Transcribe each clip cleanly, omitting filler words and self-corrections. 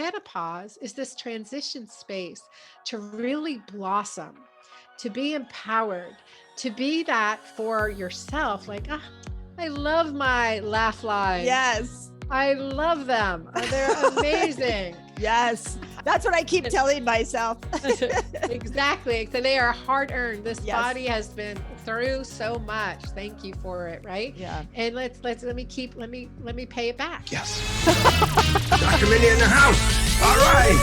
menopause is this transition space to really blossom, to be empowered, to be that for yourself. Like, I love my laugh lines. Yes. I love them. They're amazing. Yes. That's what I keep telling myself. Exactly. So they are hard earned. This body has been through so much. Thank you for it. Right. Yeah. And let me pay it back. Yes. Dr. Mindy in the house. All right.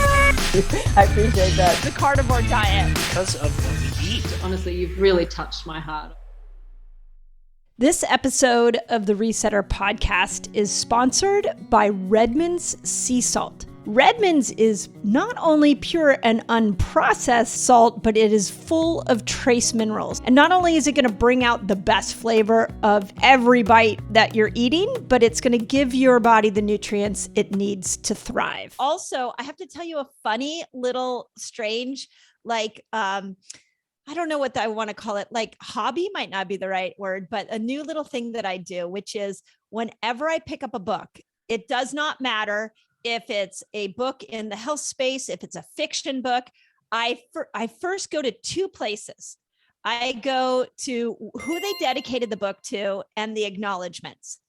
I appreciate that. The carnivore diet. Because of what we eat. Honestly, you've really touched my heart. This episode of the Resetter podcast is sponsored by REDMOND'S Sea Salt. REDMOND'S is not only pure and unprocessed salt, but it is full of trace minerals. And not only is it going to bring out the best flavor of every bite that you're eating, but it's going to give your body the nutrients it needs to thrive. Also, I have to tell you a funny little strange, I don't know what I want to call it. Like hobby might not be the right word, but a new little thing that I do, which is whenever I pick up a book, it does not matter if it's a book in the health space, if it's a fiction book, I first go to two places. I go to who they dedicated the book to and the acknowledgements.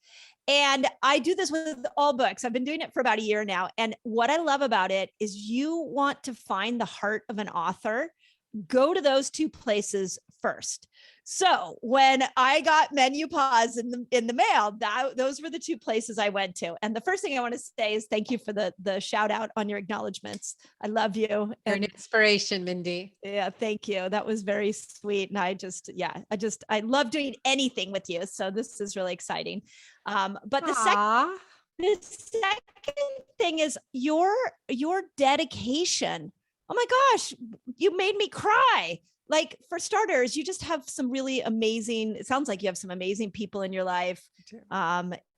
And I do this with all books. I've been doing it for about a year now. And what I love about it is you want to find the heart of an author, go to those two places first. So when I got MenuPause in the mail, those were the two places I went to. And the first thing I want to say is thank you for the shout out on your acknowledgements. I love you. You're an inspiration, Mindy. Yeah, thank you. That was very sweet. And I love doing anything with you. So this is really exciting. But the second thing is your dedication. Oh my gosh, you made me cry. Like for starters, you just have some really amazing, it sounds like you have some amazing people in your life.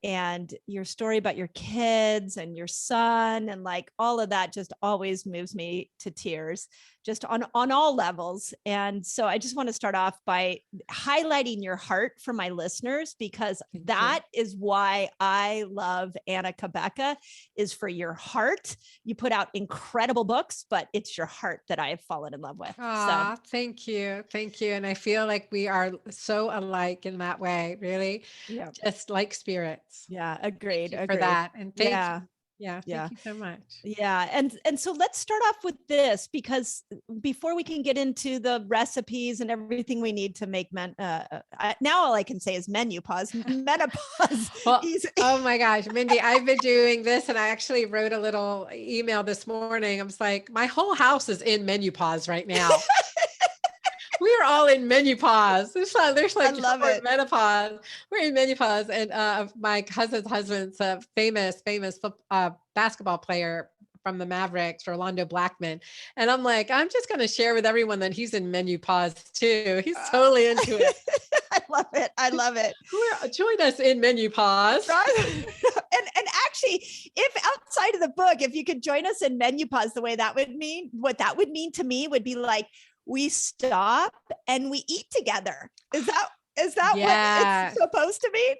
And your story about your kids and your son and like all of that just always moves me to tears, just on all levels. And so I just want to start off by highlighting your heart for my listeners, because that is why I love Anna Cabeca, is for your heart. You put out incredible books, but it's your heart that I have fallen in love with. So thank you. Thank you. And I feel like we are so alike in that way, really. Yeah. Just like spirits. Yeah. Agreed. For that. And thank you. Yeah. Thank you so much. Yeah. And so let's start off with this, because before we can get into the recipes and everything we need to make now all I can say is menopause. Well, oh my gosh, Mindy, I've been doing this, and I actually wrote a little email this morning. I was like, my whole house is in menopause right now. We are all in menopause. There's like I love it. Menopause. We're in menopause, and my cousin's husband's a famous basketball player from the Mavericks, Orlando Blackman. And I'm like, I'm just going to share with everyone that he's in menopause too. He's totally into it. I love it. Join us in menopause. And actually, if outside of the book, if you could join us in menopause, what that would mean to me would be like, we stop and we eat together. Is that what it's supposed to mean?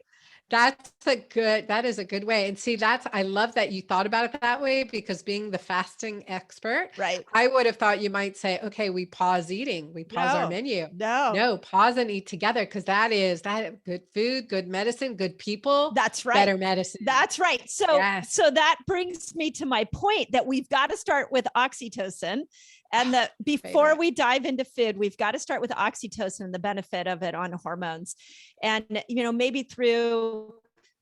That is a good way. And see, I love that you thought about it that way, because being the fasting expert, right? I would have thought you might say, okay, we pause eating, we pause our menu. No, pause and eat together. Cause that good food, good medicine, good people. That's right. Better medicine. That's right. So that brings me to my point that we've got to start with oxytocin. And before we dive into food, we've got to start with oxytocin and the benefit of it on hormones. And, maybe through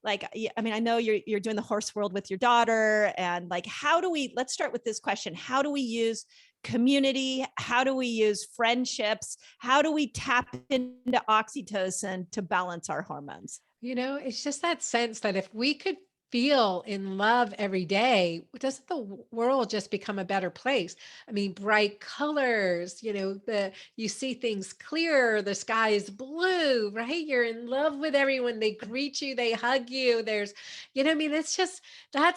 I know you're doing the horse world with your daughter, and let's start with this question. How do we use community? How do we use friendships? How do we tap into oxytocin to balance our hormones? It's just that sense that if we could feel in love every day, doesn't the world just become a better place? I mean, bright colors, you see things clearer, the sky is blue, right? You're in love with everyone. They greet you, they hug you. There's, it's just, that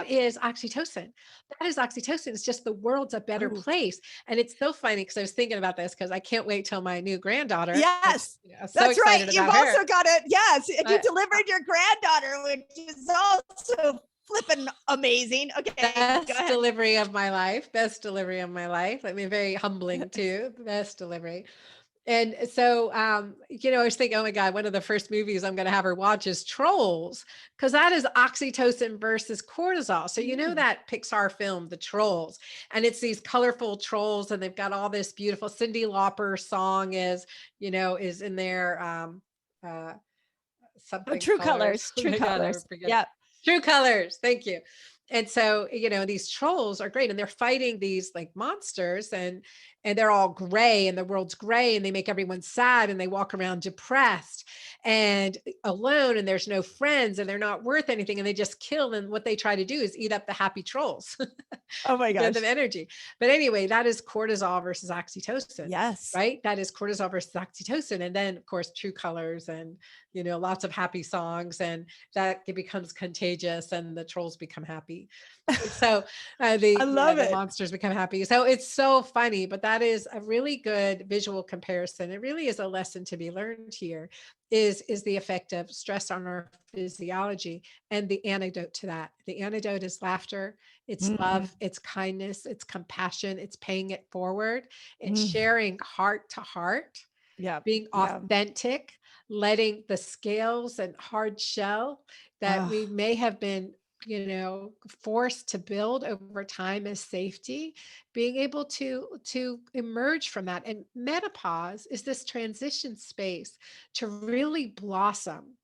is oxytocin. That is oxytocin. It's just the world's a better place. And it's so funny, because I was thinking about this, because I can't wait till my new granddaughter. Yes, that's right. You've also got it. Yes. And you delivered your granddaughter, which is also flipping amazing. Okay, go Best ahead. delivery of my life. Best delivery of my life. I mean, very humbling too. Best delivery. And so, I was thinking, oh my God, one of the first movies I'm going to have her watch is Trolls, because that is oxytocin versus cortisol. So, that Pixar film, The Trolls, and it's these colorful trolls, and they've got all this beautiful Cyndi Lauper song is in there. Something True colors. colors, true Oh my God, I colors. forget. Yep. True colors. Thank you. And so, these trolls are great, and they're fighting these like monsters, and they're all gray, and the world's gray, and they make everyone sad, and they walk around depressed and alone, and there's no friends, and they're not worth anything, and they just kill. And what they try to do is eat up the happy trolls. Oh my Give gosh. them energy. But anyway, that is cortisol versus oxytocin. Yes. Right? That is cortisol versus oxytocin. And then of course, true colors, and, lots of happy songs, and that it becomes contagious, and the trolls become happy. So I love the it. monsters become happy. So it's so funny, but that is a really good visual comparison. It really is a lesson to be learned here is the effect of stress on our physiology. And the antidote to that, the antidote is laughter. It's love, it's kindness, it's compassion, it's paying it forward, it's sharing heart to heart, Yeah. being authentic, letting the scales and hard shell that we may have been, forced to build over time as safety, being able to emerge from that. And menopause is this transition space to really blossom,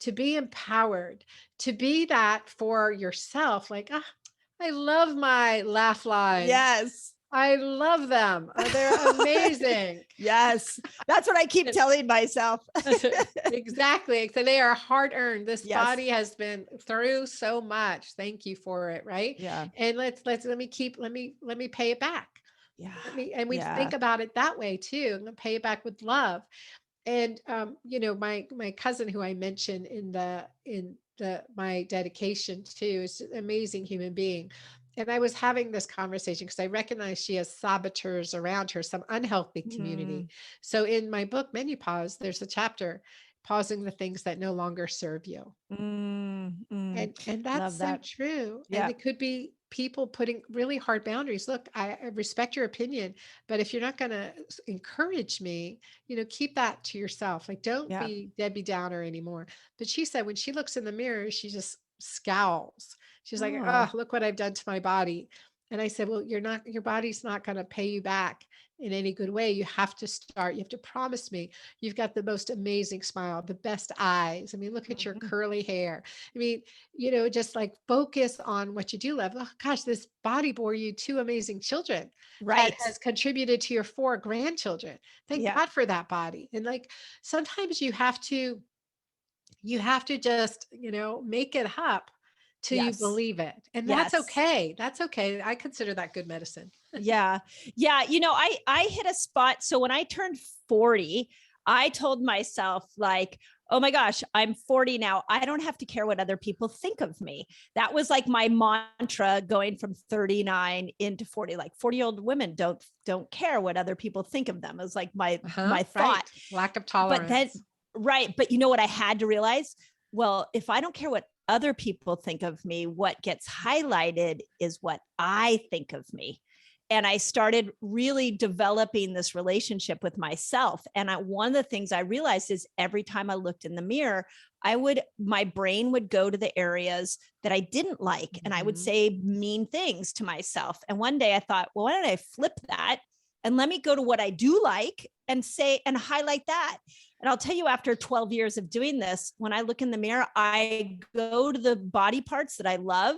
to be empowered, to be that for yourself. Like, I love my laugh lines. Yes. I love them. They're amazing. Yes. That's what I keep telling myself. Exactly. So they are hard earned. This Yes. body has been through so much. Thank you for it. Right. Yeah. And let me pay it back. Yeah. We think about it that way too. And pay it back with love. And, my cousin who I mentioned in my dedication to is an amazing human being. And I was having this conversation because I recognize she has saboteurs around her, some unhealthy community. So in my book, MenuPause, there's a chapter, pausing the things that no longer serve you. And that's Love so that. true. Yeah. And it could be people putting really hard boundaries. Look, I respect your opinion, but if you're not going to encourage me, keep that to yourself. Like, don't Yeah. be Debbie Downer anymore. But she said when she looks in the mirror, she just scowls. She's like, oh, look what I've done to my body. And I said, well, your body's not going to pay you back in any good way. You have to promise me you've got the most amazing smile, the best eyes. I mean, look at your curly hair. I mean, just like focus on what you do love. Oh gosh, this body bore you 2 amazing children. Right. That has contributed to your 4 grandchildren. Thank God for that body. And like, sometimes you have to just, make it up till you believe it. And that's okay. That's okay. I consider that good medicine. Yeah. Yeah. I hit a spot. So when I turned 40, I told myself like, oh my gosh, I'm 40 now. I don't have to care what other people think of me. That was like my mantra going from 39 into 40. Like 40-year-old women don't care what other people think of them. It was like my thought. Right. Lack of tolerance. But then, right. But you know what I had to realize? Well, if I don't care what other people think of me, what gets highlighted is what I think of me. And I started really developing this relationship with myself. And one of the things I realized is every time I looked in the mirror, my brain would go to the areas that I didn't like. And I would say mean things to myself. And one day I thought, well, why don't I flip that? And let me go to what I do like and say, and highlight that. And I'll tell you, after 12 years of doing this, when I look in the mirror, I go to the body parts that I love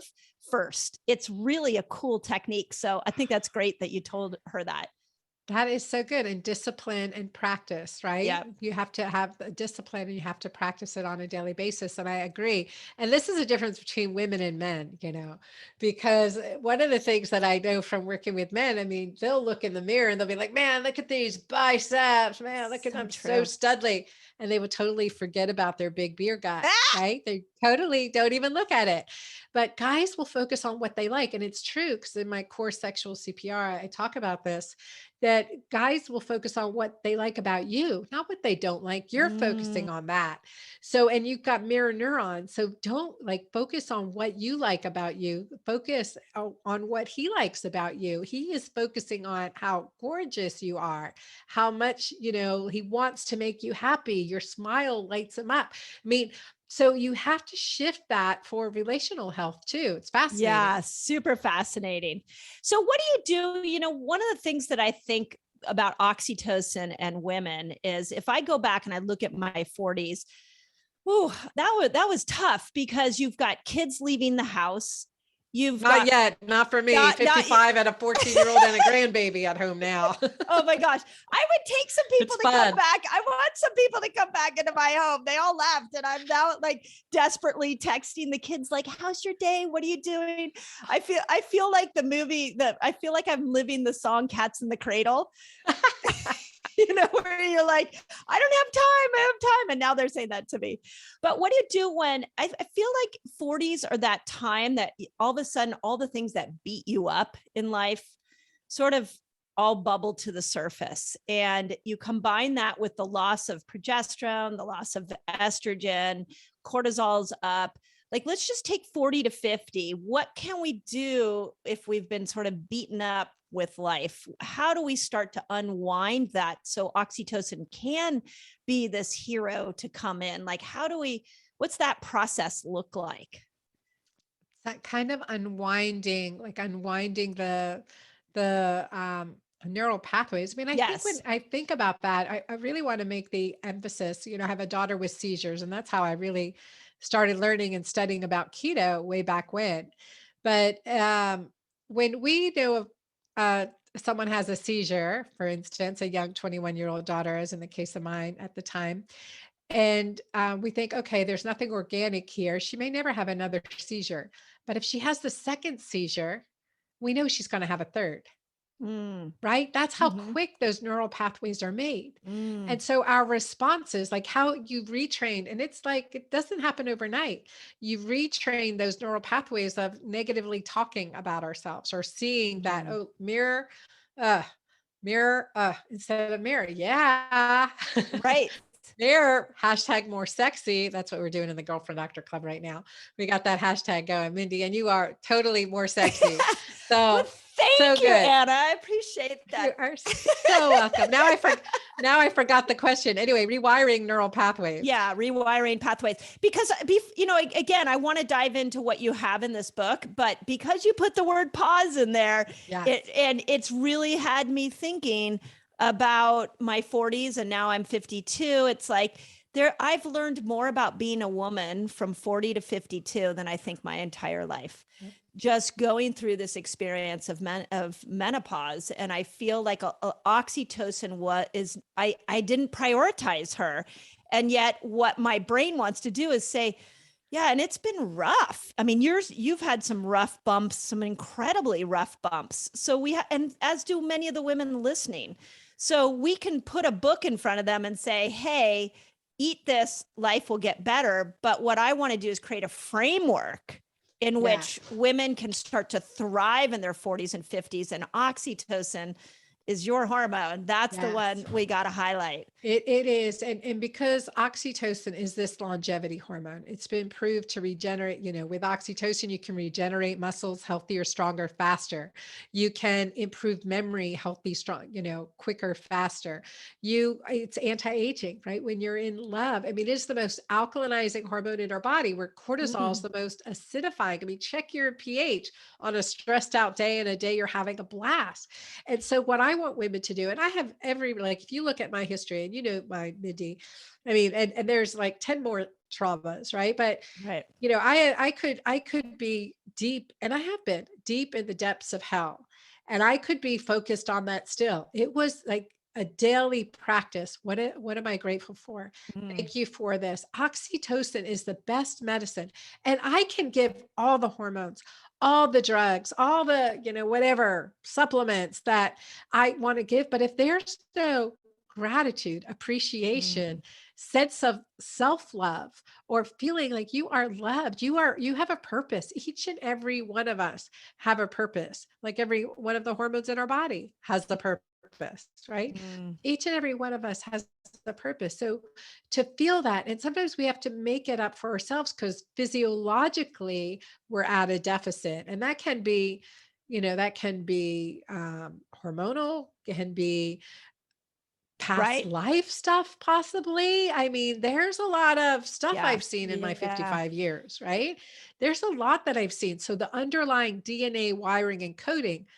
first. It's really a cool technique. So I think that's great that you told her that. That is so good. And discipline and practice, right? Yeah. You have to have a discipline and you have to practice it on a daily basis. And I agree. And this is a difference between women and men, because one of the things that I know from working with men, I mean, they'll look in the mirror and they'll be like, man, look at these biceps, man, look at them so studly. And they would totally forget about their big beer gut, right? They totally don't even look at it. but guys will focus on what they like. And it's true, because in my course Sexual CPR, I talk about this, that guys will focus on what they like about you, not what they don't like. You're Mm, focusing on that. So, and you've got mirror neurons. So don't focus on what you like about you. Focus on what he likes about you. He is focusing on how gorgeous you are, how much, he wants to make you happy. Your smile lights him up. I mean, so you have to shift that for relational health too. It's fascinating. yeah, super fascinating. So what do you do? One of the things that I think about oxytocin and women is if I go back and I look at my 40s, oh, that was tough because you've got kids leaving the house. You've Not got yet. Not for me. not 55 and a 14-year-old and a grandbaby at home now. oh my gosh. I would take some people It's to come fun. back. I want some people to come back into my home. They all left. And I'm now desperately texting the kids, how's your day? What are you doing? I feel like the movie I feel like I'm living the song Cats in the Cradle. Where you're like, I don't have time. I have time. And now they're saying that to me. But what do you do when I feel like 40s are that time that all of a sudden, all the things that beat you up in life sort of all bubble to the surface. And you combine that with the loss of progesterone, the loss of estrogen, cortisol's up. Let's just take 40 to 50. What can we do if we've been sort of beaten up with life? How do we start to unwind that so oxytocin can be this hero to come in? What's that process look like? That kind of unwinding, unwinding the neural pathways. I mean, I think when Yes. I think about that, I really want to make the emphasis, I have a daughter with seizures, and that's how I really started learning and studying about keto way back when. But when we know of someone has a seizure, for instance, a young 21-year-old daughter, as in the case of mine at the time, and we think, okay, there's nothing organic here. She may never have another seizure. But if she has the second seizure, we know she's going to have a third, Mm, right? That's how mm-hmm, quick those neural pathways are made. mm, And so our responses, like how you retrain, and it's like, it doesn't happen overnight. You retrain those neural pathways of negatively talking about ourselves or seeing that, mm. oh, uh, mirror, instead of mirror. Yeah. Right. They're hashtag more sexy. That's what we're doing in the Girlfriend Doctor Club right now. We got that hashtag going, Mindy, and you are totally more sexy. Well, So, so thank you, good. Anna. I appreciate You that. are so welcome. Now I forgot the question. Anyway, rewiring neural pathways. Yeah, rewiring pathways. Because, again, I want to dive into what you have in this book, but because you put the word pause in there, Yes. it's really had me thinking about my 40s, and now I'm 52. It's like I've learned more about being a woman from 40 to 52 than I think my entire life. Yep. Just going through this experience of menopause, and I feel like oxytocin I didn't prioritize her, and yet what my brain wants to do is say, yeah, and it's been rough. I mean, you've had some rough bumps, some incredibly rough bumps. So and as do many of the women listening. So we can put a book in front of them and say, hey, eat this, life will get better. But what I want to do is create a framework in which women can start to thrive in their 40s and 50s. And oxytocin is your hormone. That's the one we got to highlight. It is. And because oxytocin is this longevity hormone, it's been proved to regenerate, with oxytocin, you can regenerate muscles healthier, stronger, faster. You can improve memory, healthy, strong, quicker, faster. It's anti-aging, right? When you're in love, I mean, it is the most alkalinizing hormone in our body, where cortisol is the most acidifying. I mean, check your pH on a stressed out day and a day you're having a blast. And so what I want women to do, and I have if you look at my history, and my Mindy, I mean, and there's 10 more traumas, right? But right. I could be deep, and I have been deep in the depths of hell, and I could be focused on that still. It was like a daily practice. What am I grateful for? Thank you for this. Oxytocin is the best medicine, and I can give all the hormones, all the drugs, all the, whatever supplements that I want to give. But if there's no gratitude, appreciation, sense of self-love or feeling like you are loved. You have a purpose. Each and every one of us have a purpose. Like every one of the hormones in our body has the purpose, right? Mm. Each and every one of us has a purpose. So to feel that, and sometimes we have to make it up for ourselves because physiologically we're at a deficit. And that can be, hormonal, it can be past Right. life stuff, possibly. I mean, there's a lot of stuff Yeah. I've seen in my Yeah. 55 years, right? There's a lot that I've seen. So the underlying DNA wiring and coding,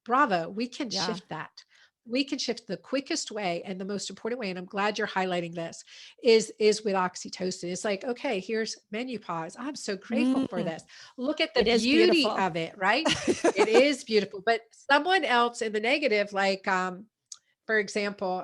bravo, we can Yeah. shift that. We can shift the quickest way and the most important way. And I'm glad you're highlighting this is with oxytocin. It's like, okay, here's MenuPause. I'm so grateful for Mm. this. Look at the It is beauty beautiful. of it, right? It is beautiful. But someone else in the negative, like, for example,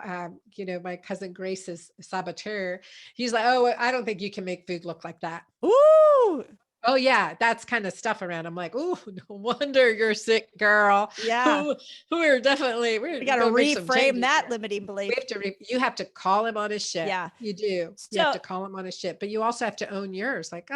my cousin Grace's saboteur, he's like, oh, I don't think you can make food look like that. Ooh. Oh yeah, that's kind of stuff around. I'm like, oh, no wonder you're sick, girl. Yeah. We're definitely we're We got to gonna make some reframe changes that here. limiting belief. We have to you have to call him on his shit. Yeah. You do. You have So to call him on his shit, but you also have to own yours. Like,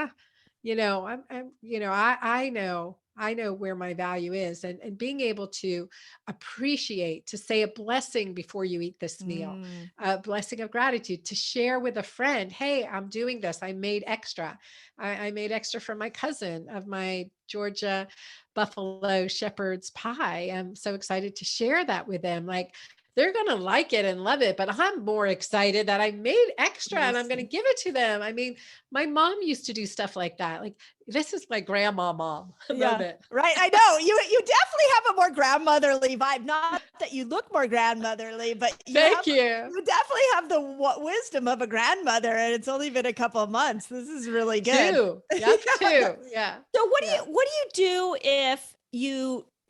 I know where my value is, and being able to appreciate, to say a blessing before you eat this meal, mm, a blessing of gratitude, to share with a friend, hey, I'm doing this. I made extra. I made extra for my cousin of my Georgia buffalo shepherd's pie. I'm so excited to share that with them. Like, they're going to like it and love it, but I'm more excited that I made extra and I'm going to listen. give it to them. I mean, my mom used to do stuff like that. Like, this is my grandma mom Yeah. moment. Right. I know you definitely have a more grandmotherly vibe. Not that you look more grandmotherly, but Thank you. you definitely have the wisdom of a grandmother, and it's only been a couple of months. This is really good. Two. Yep. Two. Yeah. So Yeah. what do you do if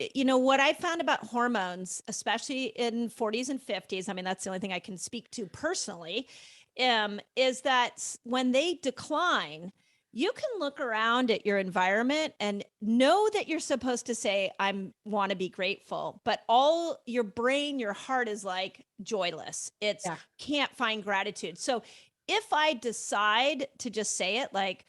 what I found about hormones, especially in 40s and 50s, I mean, that's the only thing I can speak to personally, is that when they decline, you can look around at your environment and know that you're supposed to say, want to be grateful, but all your brain, your heart is like joyless. It's Yeah. can't find gratitude. So if I decide to just say it like,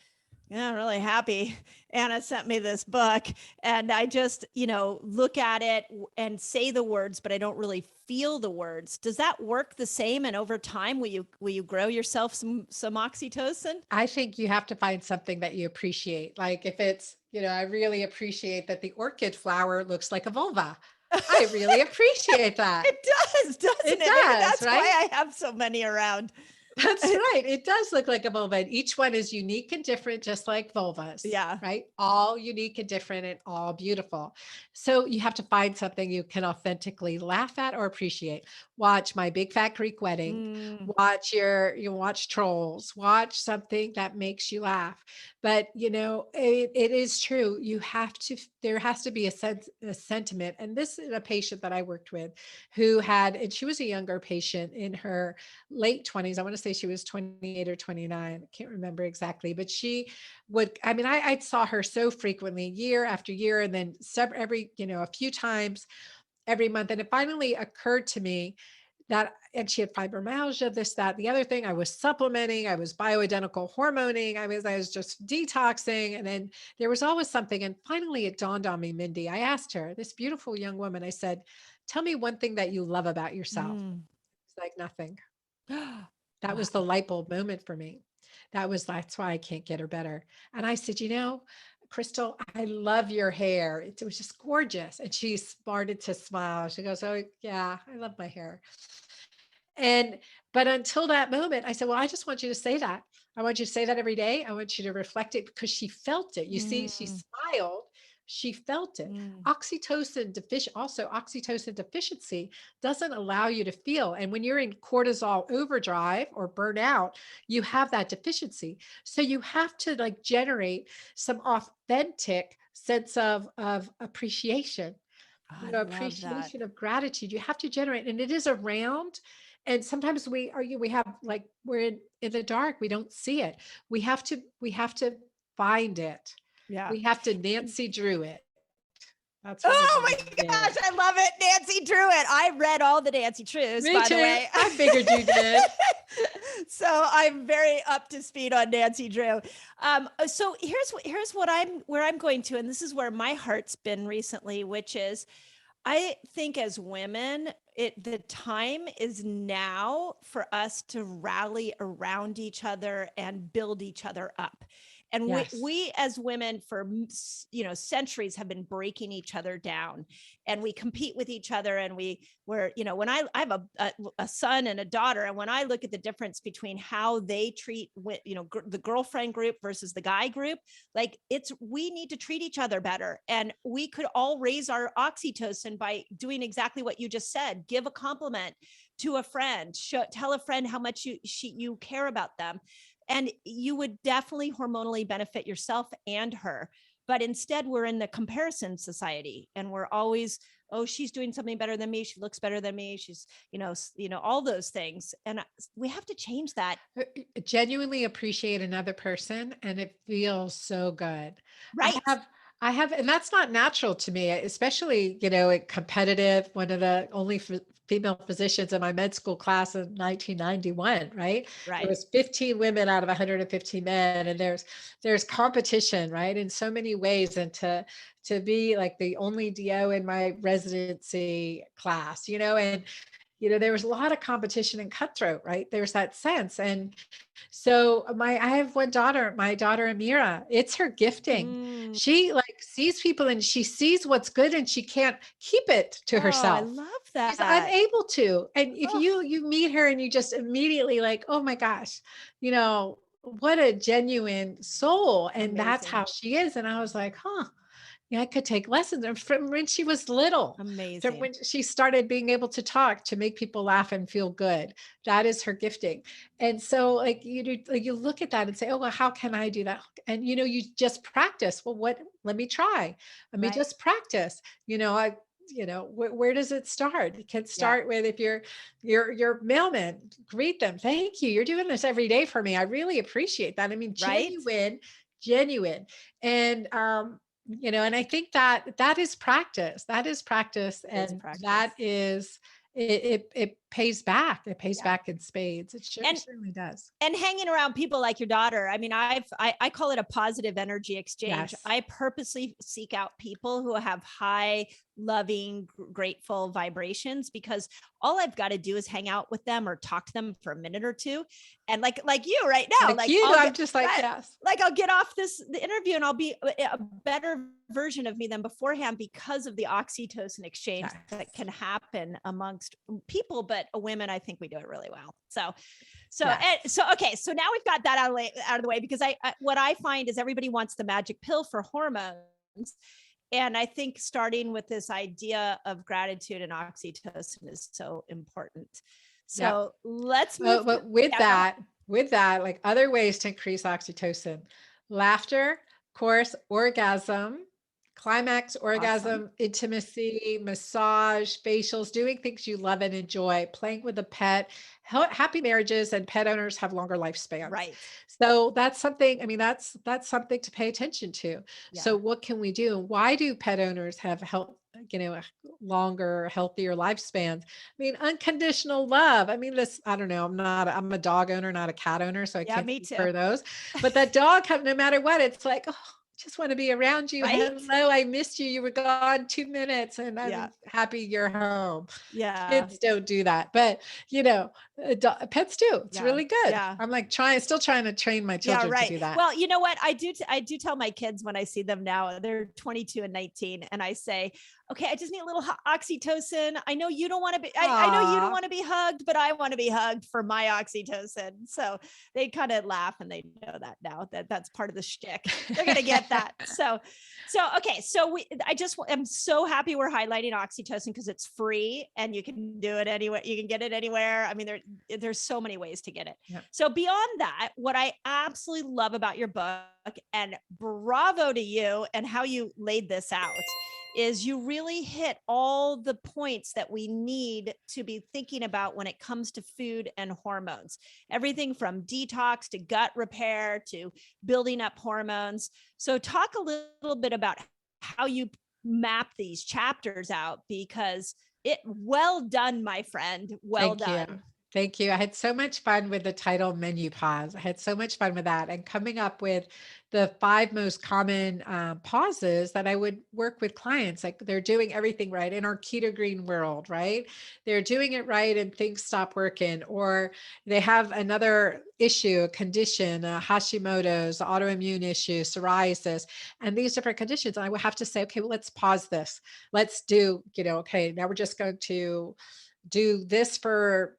yeah, I'm really happy Anna sent me this book, and I just, look at it and say the words, but I don't really feel the words. Does that work the same? And over time, will you grow yourself some oxytocin? I think you have to find something that you appreciate. Like if it's, I really appreciate that the orchid flower looks like a vulva. I really appreciate that. It does, doesn't it? It Maybe does, that's right? why I have so many around. That's right. It does look like a vulva. And each one is unique and different, just like vulvas. Yeah. Right. All unique and different and all beautiful. So you have to find something you can authentically laugh at or appreciate. Watch My Big Fat Greek Wedding. Mm, Watch watch Trolls. Watch something that makes you laugh. But it is true. There has to be a sentiment. And this is a patient that I worked with and she was a younger patient in her late 20s. I want to say she was 28 or 29. I can't remember exactly, but I saw her so frequently, year after year, and then a few times every month. And it finally occurred to me and she had fibromyalgia, this, that, the other thing. I was supplementing, I was bioidentical hormoning, I was just detoxing. And then there was always something. And finally it dawned on me, Mindy, I asked her, this beautiful young woman, I said, tell me one thing that you love about yourself. It's like nothing. That was the light bulb moment for me. That's why I can't get her better. And I said, Crystal, I love your hair. It was just gorgeous. And she started to smile. She goes, oh yeah, I love my hair. But until that moment, I said, well, I just want you to say that. I want you to say that every day. I want you to reflect it because she felt it. You see, she smiled. She felt it. Oxytocin deficiency doesn't allow you to feel. And when you're in cortisol overdrive or burnout, you have that deficiency. So you have to generate some authentic sense of appreciation, appreciation of gratitude. You have to generate, and it is around. And sometimes we're in the dark. We don't see it. We have to find it. Yeah. We have to Nancy Drew it. That's oh my gosh, I love it. Nancy Drew it. I read all the Nancy Drews, by the way. I figured you did. So I'm very up to speed on Nancy Drew. So here's where I'm going to, and this is where my heart's been recently, which is I think as women, the time is now for us to rally around each other and build each other up. And Yes. we as women for centuries have been breaking each other down, and we compete with each other. And we're when I have a son and a daughter, and when I look at the difference between how they treat the girlfriend group versus the guy group, like we need to treat each other better. And we could all raise our oxytocin by doing exactly what you just said. Give a compliment to a friend, tell a friend how much you care about them. And you would definitely hormonally benefit yourself and her. But instead, we're in the comparison society, and we're always, oh, she's doing something better than me. She looks better than me. She's, all those things. And we have to change that. Genuinely appreciate another person, and it feels so good. Right. I have, and that's not natural to me, especially, competitive, one of the only female physicians in my med school class in 1991, right? There was 15 women out of 115 men, and there's competition, right? In so many ways. And to be like the only DO in my residency class, and there was a lot of competition and cutthroat, right? There's that sense. And so I have one daughter, my daughter, Amira, it's her gifting. She sees people and she sees what's good and she can't keep it to herself. I love that. She's unable to. And if you meet her and you just immediately oh my gosh, what a genuine soul. And that's how she is. And I was like, I could take lessons from when she was little. Amazing. From when she started being able to talk, to make people laugh and feel good. That is her gifting. And so you look at that and say, oh, well, how can I do that? And, you just practice. Well, let me try. Let me just practice. Where does it start? It can start with, if you're mailman, greet them. Thank you. You're doing this every day for me. I really appreciate that. I mean, genuine. And, and I think that is practice. That is practice. And that is, it pays back. It pays back in spades. It certainly does. And hanging around people like your daughter. I mean, I call it a positive energy exchange. Yes. I purposely seek out people who have high, loving, grateful vibrations, because all I've got to do is hang out with them or talk to them for a minute or two. And like you right now, I'm just yes. I'll get off the interview and I'll be a better version of me than beforehand, because of the oxytocin exchange that can happen amongst people. But women, I think we do it really well. Okay. So now we've got that out of the way, because what I find is everybody wants the magic pill for hormones. And I think starting with this idea of gratitude and oxytocin is so important. So let's move. But with that, like other ways to increase oxytocin: laughter, of course, orgasm, climax, orgasm, intimacy, massage, facials, doing things you love and enjoy, playing with a pet. Happy marriages and pet owners have longer lifespans. Right. So that's something, that's something to pay attention to. Yeah. So what can we do? Why do pet owners have longer, healthier lifespans? I mean, unconditional love. I mean, I don't know. I'm a dog owner, not a cat owner. So I can't speak for those, but that dog, no matter what, it's like, oh, just want to be around you. Right? Hello, I missed you. You were gone 2 minutes and I'm happy you're home. Yeah. Kids don't do that, but pets do. It's really good. Yeah. I'm still trying to train my children to do that. Well, you know what? I do tell my kids when I see them now, they're 22 and 19. And I say, okay, I just need a little oxytocin. I know you don't want to be, I know you don't want to be hugged, but I want to be hugged for my oxytocin. So they kind of laugh and they know that now, that's part of the shtick. They're going to get that. So okay. So I'm so happy we're highlighting oxytocin, because it's free and you can do it anywhere. You can get it anywhere. I mean, there's so many ways to get it. Yep. So beyond that, what I absolutely love about your book, and bravo to you and how you laid this out, is you really hit all the points that we need to be thinking about when it comes to food and hormones. Everything from detox to gut repair to building up hormones. So talk a little bit about how you map these chapters out, because well done, my friend. Well done. Thank you. I had so much fun with the title MenuPause. I had so much fun with that and coming up with the 5 most common pauses that I would work with clients. Like they're doing everything right in our keto green world, right? They're doing it right and things stop working, or they have another issue, a condition, Hashimoto's, autoimmune issue, psoriasis, and these different conditions. And I would have to say, okay, well, let's pause this. Let's do, okay, now we're just going to do this for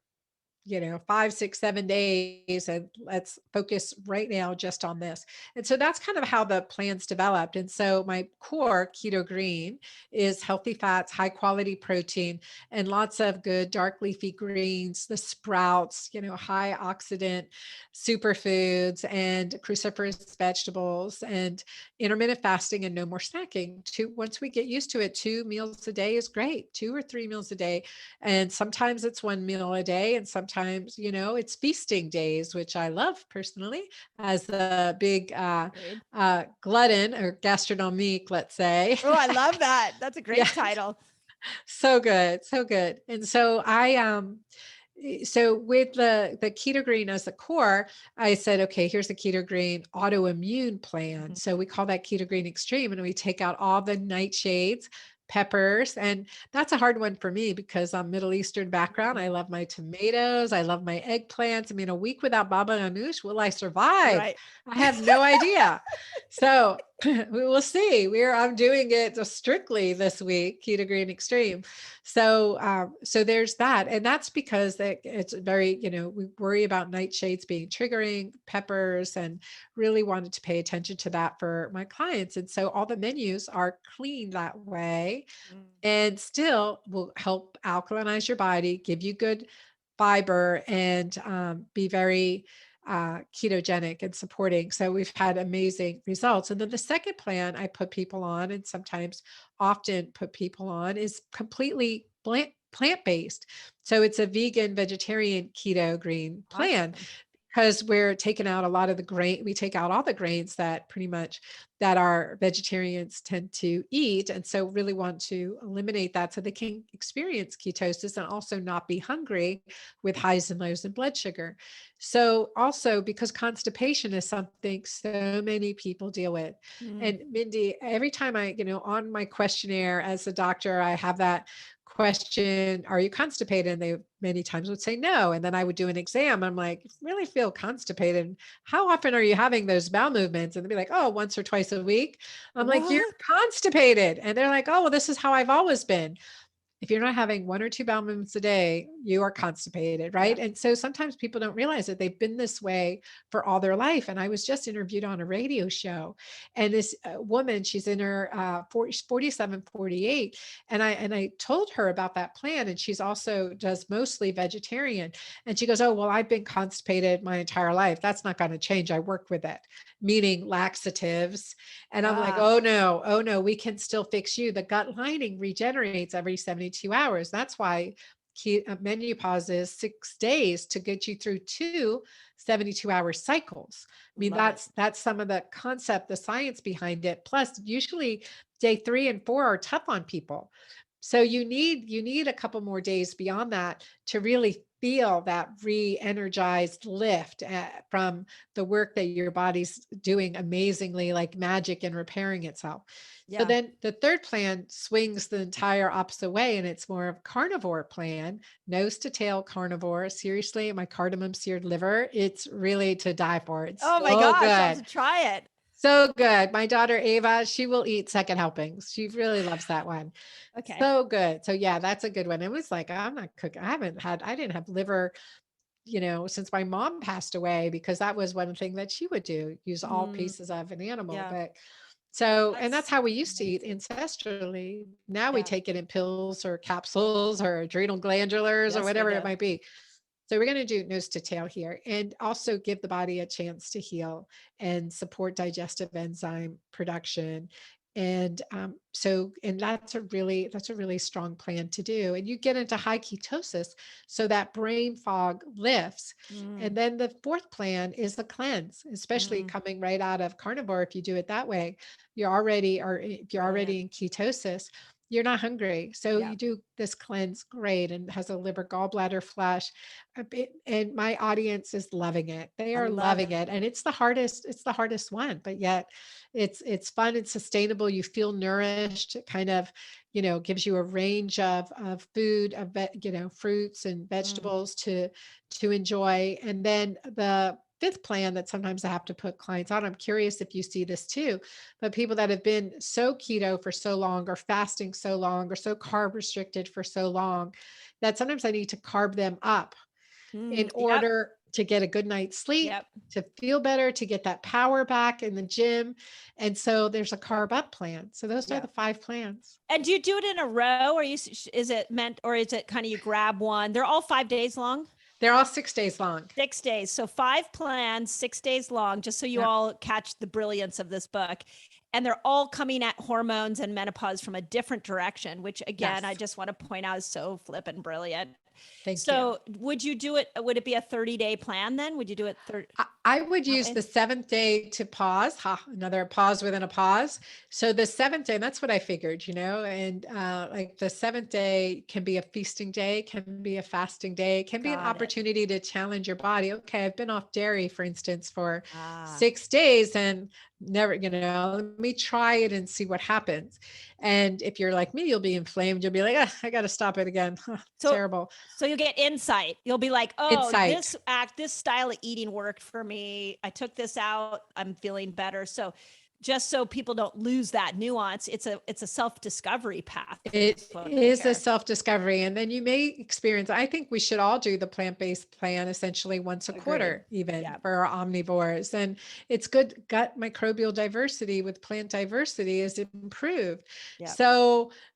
5, 6, 7 days, and let's focus right now just on this. And so that's kind of how the plans developed. And so my core keto green is healthy fats, high quality protein, and lots of good dark leafy greens, the sprouts, high oxidant superfoods and cruciferous vegetables, and intermittent fasting and no more snacking. Once we get used to it, 2 meals a day is great, 2 or 3 meals a day. And sometimes it's 1 meal a day. And sometimes, it's feasting days, which I love personally as a big glutton or gastronomique, let's say. Oh, I love that. That's a great Yeah. title. So good. So good. And so so with the keto green as the core, I said, okay, here's the keto green autoimmune plan. So we call that keto green extreme, and we take out all the nightshades, peppers. And that's a hard one for me because I'm Middle Eastern background. I love my tomatoes. I love my eggplants. I mean, a week without baba ganoush, will I survive? Right. I have no idea. So we will see. I'm doing it strictly this week, keto green extreme. So there's that. And that's because it's very, we worry about nightshades being triggering, peppers, and really wanted to pay attention to that for my clients. And so all the menus are clean that way and still will help alkalinize your body, give you good fiber, and be very ketogenic and supporting. So we've had amazing results. And then the second plan I put people on, and sometimes often put people on, is completely plant-based. So it's a vegan, vegetarian, keto green plan. Awesome. Because we're taking out a lot of the grain, we take out all the grains that pretty much that our vegetarians tend to eat. And so really want to eliminate that so they can experience ketosis and also not be hungry with highs and lows in blood sugar. So also because constipation is something so many people deal with. And Mindy, every time on my questionnaire as a doctor, I have that question, are you constipated? And they many times would say no. And then I would do an exam. I'm like, really feel constipated. How often are you having those bowel movements? And they'd be like, oh, once or twice a week. I'm like, you're constipated. And they're like, oh, well, this is how I've always been. If you're not having 1 or 2 bowel movements a day, you are constipated, right? Yeah. And so sometimes people don't realize that they've been this way for all their life. And I was just interviewed on a radio show, and this woman, she's in her 47, 48. And I told her about that plan. And she's also does mostly vegetarian. And she goes, oh, well, I've been constipated my entire life. That's not going to change. I work with it, meaning laxatives. And I'm like, oh no, we can still fix you. The gut lining regenerates every 72 hours. That's why MenuPause is 6 days to get you through 2 72-hour cycles. I mean, that's some of the concept, the science behind it. Plus, usually day 3 and 4 are tough on people. So you need a couple more days beyond that to really feel that re-energized lift from the work that your body's doing amazingly, like magic, and repairing itself. Yeah. So then the third plan swings the entire opposite way, and it's more of carnivore plan, nose to tail carnivore. Seriously, my cardamom seared liver, it's really to die for. It's my gosh, I'll have to try it. So good. My daughter, Ava, she will eat second helpings. She really loves that one. Okay. So good. So yeah, that's a good one. It was like, I'm not cooking. I didn't have liver, since my mom passed away, because that was one thing that she would do, use all pieces of an animal. Yeah. But so, and that's how we used to eat ancestrally. Now we take it in pills or capsules or adrenal glandulars or whatever it might be. So we're going to do nose to tail here, and also give the body a chance to heal and support digestive enzyme production. And and that's a really strong plan to do. And you get into high ketosis, so that brain fog lifts. And then the fourth plan is the cleanse, especially coming right out of carnivore. If you do it that way, if you're already in ketosis, you're not hungry. So Yeah. you do this cleanse, great, and has a liver gallbladder flush. And my audience is loving it. They I are love loving it. it. And it's the hardest one, but yet it's fun and sustainable. You feel nourished. It kind of, gives you a range of food, fruits and Mm. vegetables to enjoy. And then the fifth plan that sometimes I have to put clients on, I'm curious if you see this too, but people that have been so keto for so long or fasting so long or so carb restricted for so long that sometimes I need to carb them up in Yep. order to get a good night's sleep, Yep. to feel better, to get that power back in the gym. And so there's a carb up plan. So those are Yeah. the 5 plans. And do you do it in a row, or is it meant, or is it kind of you grab one? They're all 5 days long? They're all 6 days long. 6 days. So 5 plans, 6 days long, just so you Yep. all catch the brilliance of this book. And they're all coming at hormones and menopause from a different direction, which again, Yes. I just want to point out is so flippin' brilliant. Thank you. So would you do it? Would it be a 30-day plan then? Would you do it? I would use way? the 7th day to pause. Another pause within a pause. So the 7th day, and that's what I figured, and like the 7th day can be a feasting day, can be a fasting day, can be an Got it. opportunity to challenge your body. Okay, I've been off dairy, for instance, for Ah, 6 days and never, let me try it and see what happens. And if you're like me, you'll be inflamed. You'll be like, I got to stop it again. so Terrible. So you'll get insight. You'll be like, oh, Insight. this style of eating worked for me. I took this out. I'm feeling better. So just so people don't lose that nuance, it's a self-discovery path. It is a self-discovery. And then you may experience, I think we should all do the plant-based plan essentially once a quarter, even for our omnivores. And it's good. Gut microbial diversity with plant diversity is improved.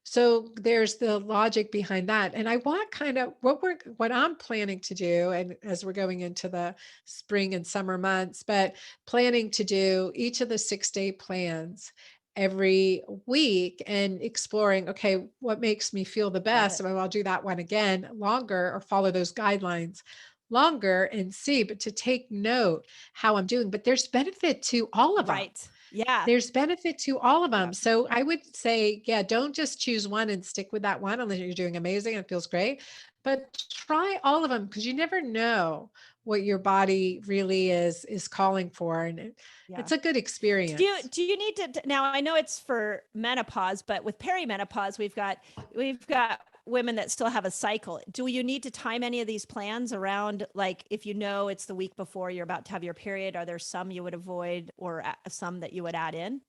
So there's the logic behind that. And I want kind of what I'm planning to do, and as we're going into the spring and summer months, but planning to do each of the 6-day plans every week and exploring, okay, what makes me feel the best? And I'll do that one again longer or follow those guidelines longer and see, but to take note how I'm doing. But there's benefit to all of them. Right. Yeah. There's benefit to all of them. So I would say, don't just choose one and stick with that one unless you're doing amazing and it feels great, but try all of them because you never know what your body really is calling for. And it's a good experience. Do you need to, now I know it's for menopause, but with perimenopause, we've got women that still have a cycle. Do you need to time any of these plans around, like if it's the week before you're about to have your period, are there some you would avoid or some that you would add in?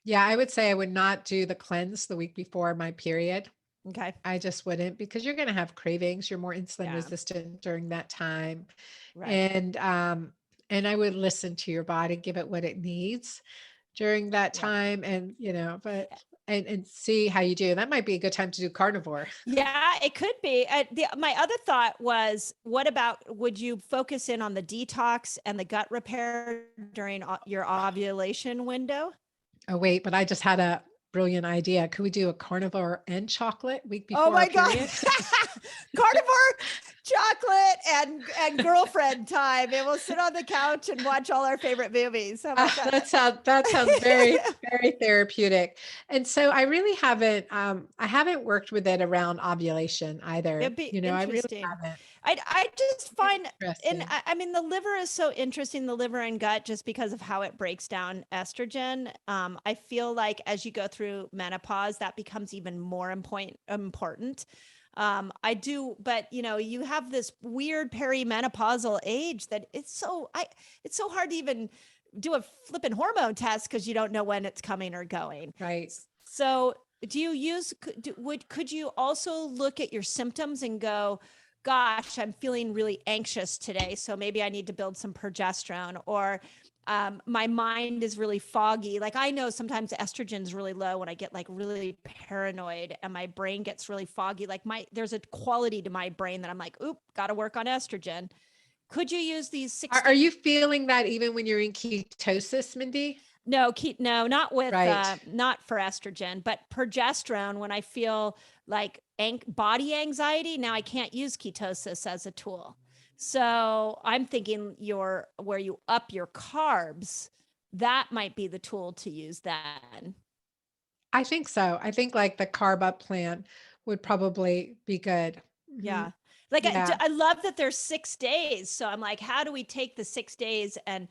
Yeah, I would say I would not do the cleanse the week before my period. Okay. I just wouldn't, because you're going to have cravings. You're more insulin resistant during that time. Right. And I would listen to your body, give it what it needs during that time. And, and see how you do. That might be a good time to do carnivore. Yeah, it could be. My other thought was, what about, would you focus in on the detox and the gut repair during your ovulation window? Oh, wait, but I just had a brilliant idea. Could we do a carnivore and chocolate week before? Oh my God. Carnivore, chocolate, and girlfriend time. And we'll sit on the couch and watch all our favorite movies. How about that? That sounds very, very therapeutic. And so I really haven't, I haven't worked with it around ovulation either. It'd be interesting. I really haven't. I just find, and I mean, the liver is so interesting, the liver and gut, just because of how it breaks down estrogen. I feel like as you go through menopause, that becomes even more important. I do, but you have this weird perimenopausal age that it's so hard to even do a flipping hormone test because you don't know when it's coming or going. Right. So could you also look at your symptoms and go, gosh, I'm feeling really anxious today, so maybe I need to build some progesterone, or my mind is really foggy. Like I know sometimes estrogen is really low when I get like really paranoid and my brain gets really foggy. Like there's a quality to my brain that I'm like, oop, got to work on estrogen. Could you use these 6? Are you feeling that even when you're in ketosis, Mindy? No, not with, not for estrogen, but progesterone. When I feel like body anxiety, now I can't use ketosis as a tool. So I'm thinking where you up your carbs, that might be the tool to use then. I think so. I think like the carb up plan would probably be good. Yeah. Mhm. Like Yeah. I love that there's 6 days. So I'm like, how do we take the 6 days and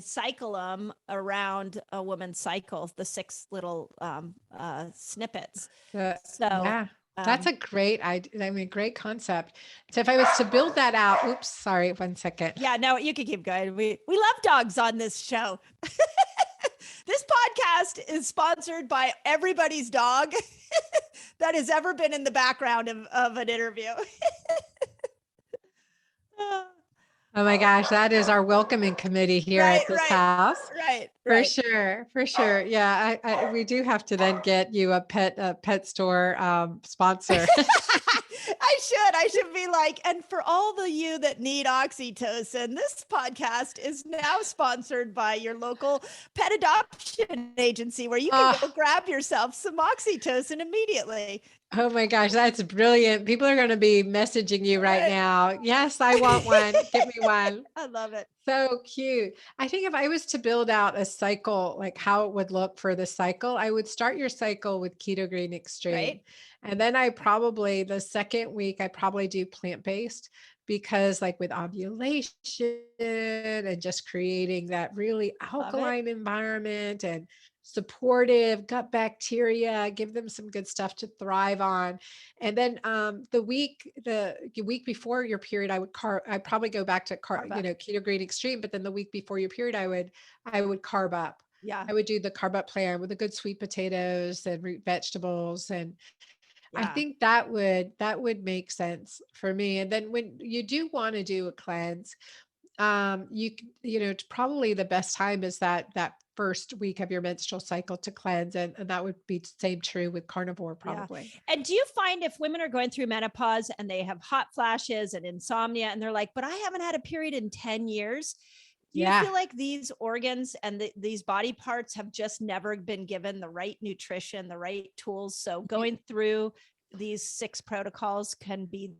cycle them around a woman's cycle, the 6 little snippets. So Yeah, that's a great idea. I mean, great concept. So if I was to build that out, oops, sorry, 1 second. yeah, no, you can keep going. We love dogs on this show. This podcast is sponsored by everybody's dog that has ever been in the background of an interview. Oh my gosh, that is our welcoming committee here Right, at this right, house. right, For right. sure, for sure. Yeah, we do have to then get you a pet store sponsor. I should be like, and for all the you that need oxytocin, this podcast is now sponsored by your local pet adoption agency where you can go Oh, grab yourself some oxytocin immediately. oh my gosh, that's brilliant. People are going to be messaging you right Right. now. Yes, I want one. Give me one. I love it. So cute. I think if I was to build out a cycle, like how it would look for the cycle, I would start your cycle with Keto Green Extreme. Right. And then I probably, the second week, I probably do plant-based because like with ovulation and just creating that really Love it. alkaline environment and supportive gut bacteria, give them some good stuff to thrive on. And then the week before your period, I'd probably go back to Carb up. keto green extreme, but then the week before your period, I would carb up. Yeah. I would do the carb up plan with the good sweet potatoes and root vegetables. And I Yeah. think that would make sense for me. And then when you do want to do a cleanse, it's probably the best time is that first week of your menstrual cycle to cleanse. And that would be same true with carnivore, Yeah. probably. And do you find if women are going through menopause and they have hot flashes and insomnia and they're like, but I haven't had a period in 10 years, do you Yeah. feel like these organs and these body parts have just never been given the right nutrition, the right tools? So going through these 6 protocols can be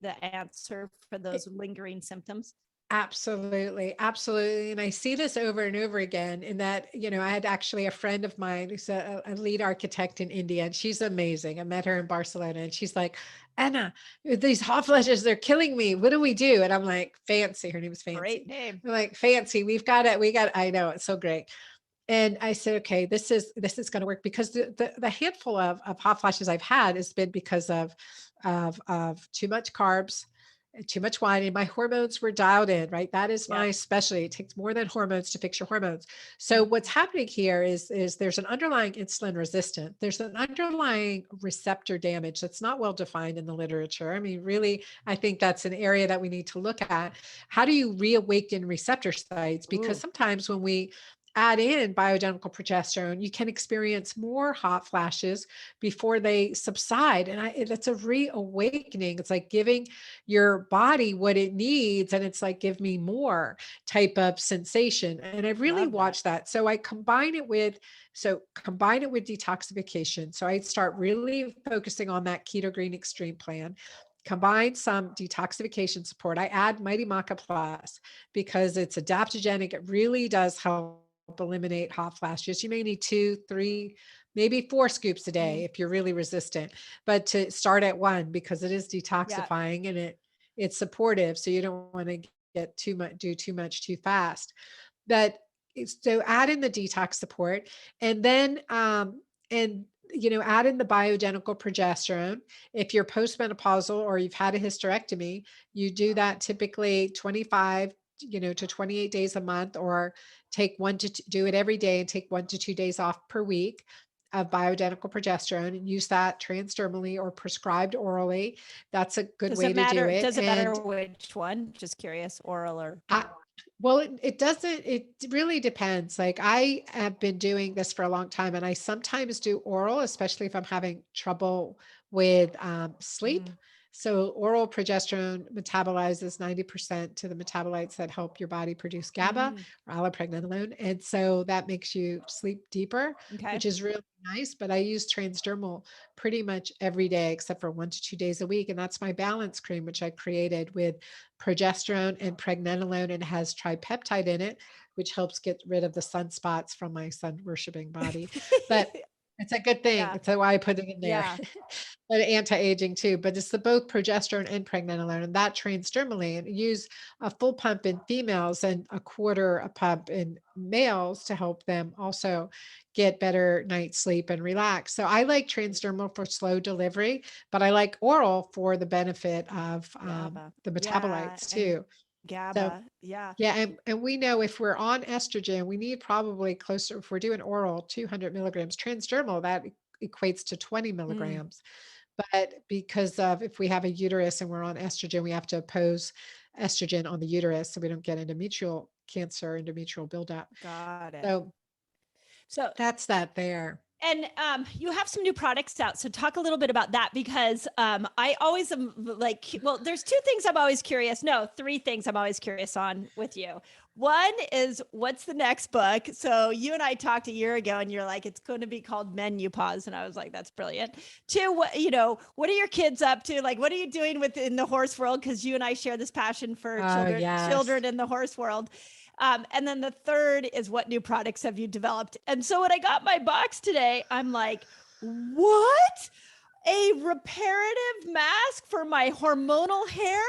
the answer for those lingering symptoms? Absolutely, absolutely. And I see this over and over again in that, I had actually a friend of mine who's a lead architect in India, and she's amazing. I met her in Barcelona, and she's like, Anna, these hot flashes, they're killing me. What do we do? And I'm like, Fancy. Her name is Great Fancy. name. I'm like, Fancy, I know, it's so great. And I said, okay, this is going to work because the handful of hot flashes I've had has been because of too much carbs, and too much wine, and my hormones were dialed in, right? That is Yeah. my specialty. It takes more than hormones to fix your hormones. So what's happening here is there's an underlying insulin resistant. There's an underlying receptor damage that's not well defined in the literature. I mean, really, I think that's an area that we need to look at. How do you reawaken receptor sites? Because Ooh. sometimes when we add in bioidentical progesterone, you can experience more hot flashes before they subside. And that's a reawakening. It's like giving your body what it needs. And it's like, give me more type of sensation. And I really Love that. watch that. So I combine it with detoxification. So I start really focusing on that keto green extreme plan. Combine some detoxification support. I add MightyMaca Plus because it's adaptogenic. It really does help eliminate hot flashes. You may need 2, 3, maybe 4 scoops a day if you're really resistant, but to start at 1 because it is Yeah. detoxifying and it's supportive. So you don't want to get do too much too fast. But so add in the detox support and then add in the bioidentical progesterone. If you're postmenopausal or you've had a hysterectomy, you do that typically 25 to 28 days a month, or do it every day and take 1 to 2 days off per week of bioidentical progesterone and use that transdermally or prescribed orally. That's a good Does way it to do matter? it. Does it matter And which one? Just curious, oral or well, it doesn't, it really depends. Like I have been doing this for a long time and I sometimes do oral, especially if I'm having trouble with sleep. Mm. So oral progesterone metabolizes 90% to the metabolites that help your body produce GABA or allopregnanolone. And so that makes you sleep deeper, Okay. which is really nice. But I use transdermal pretty much every day, except for 1 to 2 days a week. And that's my balance cream, which I created with progesterone and pregnenolone, and has tripeptide in it, which helps get rid of the sunspots from my sun worshiping body. But It's a good thing. Yeah. It's why I put it in there. Yeah. But anti-aging too, but it's the both progesterone and pregnenolone, and that transdermally, and use a full pump in females and a quarter a pump in males to help them also get better night's sleep and relax. So I like transdermal for slow delivery, but I like oral for the benefit of GABA. the Yeah. metabolites And too. So GABA. Yeah. yeah, and we know if we're on estrogen, we need probably closer, if we're doing oral, 200 milligrams. Transdermal, that equates to 20 Mm, milligrams. But because of, if we have a uterus and we're on estrogen, we have to oppose estrogen on the uterus so we don't get endometrial cancer, endometrial buildup. got it. So So, that's that there. and you have some new products out. So talk a little bit about that, because I always am like, well, there's two things I'm always curious. No, three things I'm always curious on with you. One is, what's the next book? So you and I talked a year ago and you're like, it's going to be called MenuPause. And I was like, that's brilliant. Two, what are your kids up to? Like, what are you doing within the horse world? Because you and I share this passion for Oh, yes. children in the horse world. And then the third is, what new products have you developed? And so when I got my box today, I'm like, what? A reparative mask for my hormonal hair?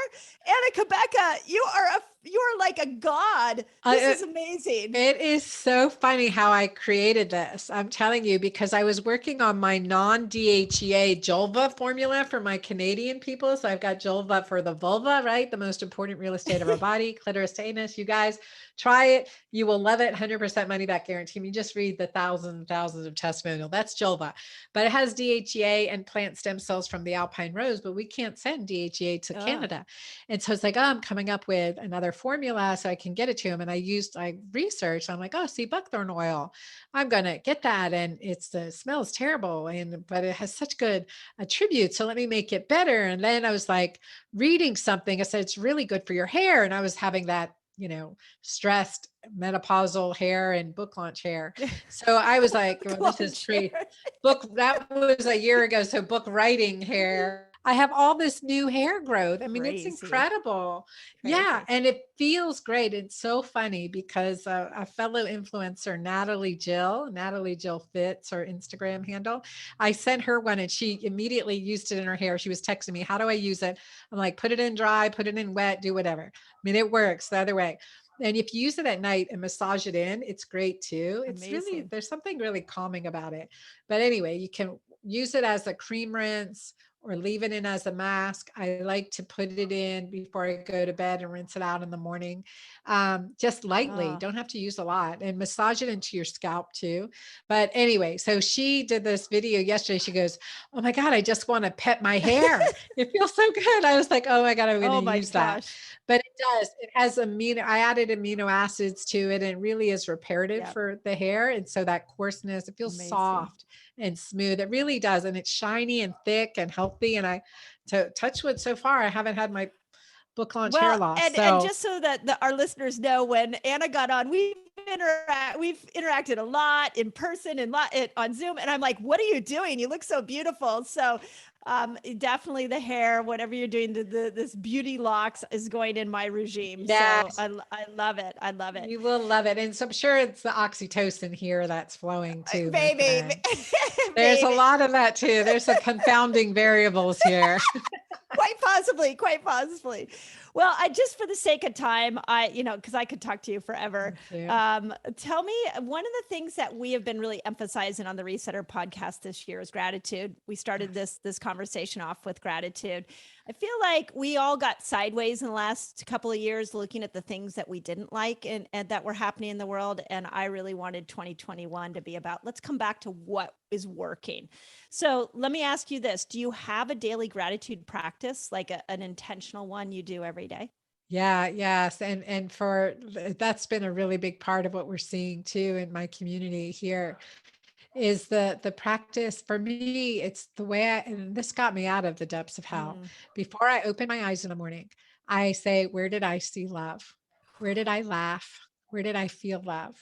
Anna Cabeca, you are like a god. This is amazing. It is so funny how I created this. I'm telling you, because I was working on my non-DHEA Julva formula for my Canadian people. So I've got Julva for the vulva, right? The most important real estate of our body, clitoris to anus. You guys try it. You will love it. 100% money back guarantee. You just read the thousands of testimonial. That's Julva, but it has DHEA and plant stem cells from the alpine rose, but we can't send DHEA to Canada. And so it's like, oh, I'm coming up with another formula so I can get it to him. And I researched, I'm like, oh, see, buckthorn oil, I'm going to get that. And the smells terrible. But it has such good attributes. So let me make it better. And then I was like reading something. I said, it's really good for your hair. And I was having that, stressed menopausal hair and book launch hair. So I was like, well, this is free book. That was a year ago. So book writing hair. I have all this new hair growth. I mean, it's Crazy. incredible. Crazy. Yeah. And it feels great. It's so funny because a fellow influencer, Natalie Jill Fitz, her Instagram handle, I sent her one and she immediately used it in her hair. She was texting me, how do I use it? I'm like, put it in dry, put it in wet, do whatever. I mean, it works the other way. And if you use it at night and massage it in, it's great too. It's really, there's something really calming about it. But anyway, you can use it as a cream rinse or leave it in as a mask. I like to put it in before I go to bed and rinse it out in the morning. Just lightly, don't have to use a lot, and massage it into your scalp too. But anyway, so she did this video yesterday. She goes, oh my God, I just want to pet my hair. It feels so good. I was like, oh my God, I'm going to use that. But it does. It has I added amino acids to it, and it really is reparative for the hair. And so that coarseness, it feels soft and smooth. It really does. And it's shiny and thick and healthy. And to touch wood, so far, I haven't had my book launch hair loss. And just so that our listeners know, when Anna got on, we've interacted a lot in person and on Zoom. And I'm like, what are you doing? You look so beautiful. So definitely the hair, whatever you're doing, this beauty locks is going in my regime. Yes. So I love it. I love it. You will love it. And so I'm sure it's the oxytocin here that's flowing too. Maybe. There's a lot of that too. There's some confounding variables here. Quite possibly. Well, just for the sake of time, because I could talk to you forever. Tell me, one of the things that we have been really emphasizing on the Resetter podcast this year is gratitude. We started this conversation off with gratitude. I feel like we all got sideways in the last couple of years looking at the things that we didn't like and that were happening in the world. And I really wanted 2021 to be about, let's come back to what is working. So let me ask you this. Do you have a daily gratitude practice, like an intentional one you do every day? Yeah, yes. And that's been a really big part of what we're seeing too in my community here. Is the practice for me, it's the way and this got me out of the depths of hell. Before I open my eyes in the morning, I say, where did I see love? Where did I laugh? Where did I feel love?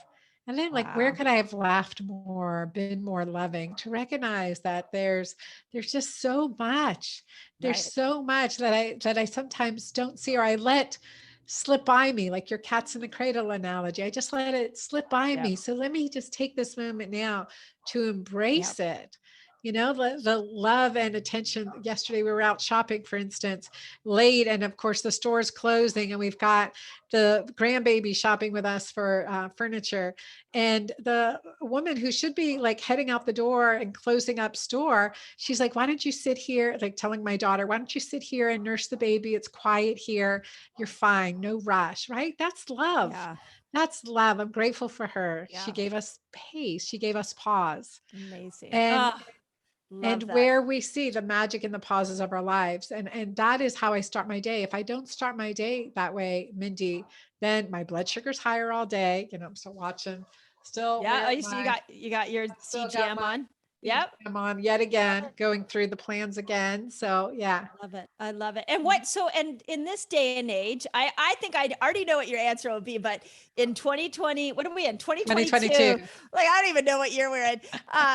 And then where could I have laughed more, been more loving, to recognize that there's just so much. There's so much that I sometimes don't see, or I let slip by me, like your cats in the cradle analogy. I just let it slip by me. So let me just take this moment now to embrace it. The love and attention. Yesterday we were out shopping, for instance, late, and of course the store's closing, and we've got the grandbaby shopping with us for furniture. And the woman who should be like heading out the door and closing up store, she's like, why don't you sit here? Like telling my daughter, why don't you sit here and nurse the baby? It's quiet here. You're fine. No rush, right? That's love. Yeah. That's love. I'm grateful for her. Yeah. She gave us pace. She gave us pause. Amazing. And Love that. where we see the magic in the pauses of our lives. And that is how I start my day. If I don't start my day that way, Mindy, then my blood sugar's higher all day. I'm still watching, still. Yeah. wearing So my- you got your still got CGM my on. Yep. I'm on yet again, going through the plans again. So yeah. Love it. I love it. And and in this day and age, I think I already know what your answer will be, but in 2020, what are we in? 2022. Like, I don't even know what year we're in.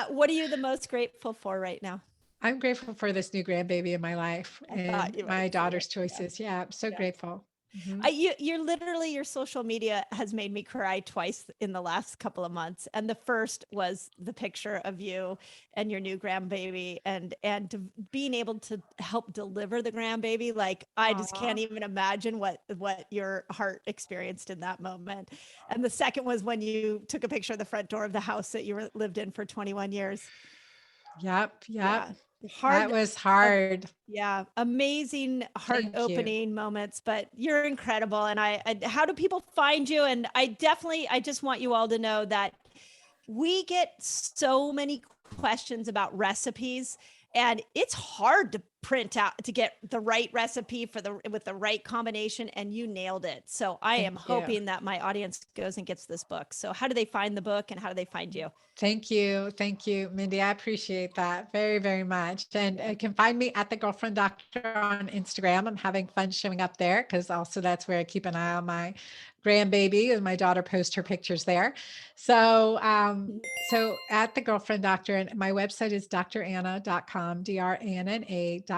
What are you the most grateful for right now? I'm grateful for this new grandbaby in my life and my daughter's choices. Yeah. I'm so grateful. You're literally, your social media has made me cry twice in the last couple of months. And the first was the picture of you and your new grandbaby, and being able to help deliver the grandbaby. Like, I just can't even imagine what your heart experienced in that moment. And the second was when you took a picture of the front door of the house that you lived in for 21 years. Yep. Yeah. That was hard. Yeah. Amazing heart opening moments, but you're incredible. And how do people find you? And I just want you all to know that we get so many questions about recipes, and it's hard to print out, to get the right recipe with the right combination, and you nailed it. So I am hoping that my audience goes and gets this book. So how do they find the book, and how do they find you? Thank you. Thank you, Mindy. I appreciate that very, very much. And you can find me at the Girlfriend Doctor on Instagram. I'm having fun showing up there, because also that's where I keep an eye on my grandbaby, and my daughter posts her pictures there. So, so at the Girlfriend Doctor, and my website is dranna.com, DRANNA.com.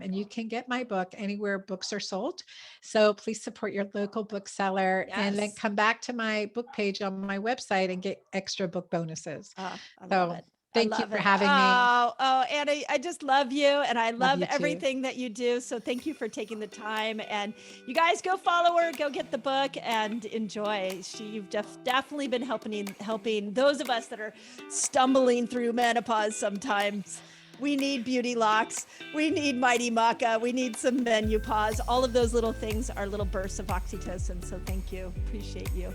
And you can get my book anywhere books are sold. So please support your local bookseller, and then come back to my book page on my website and get extra book bonuses. I love it. Thank you for having me. Oh, Anna, I just love you, and I love you too. everything that you do. So thank you for taking the time, and you guys go follow her, go get the book and enjoy. You've definitely been helping those of us that are stumbling through menopause sometimes. We need beauty locks. We need MightyMaca. We need some MenuPause. All of those little things are little bursts of oxytocin. So thank you. Appreciate you.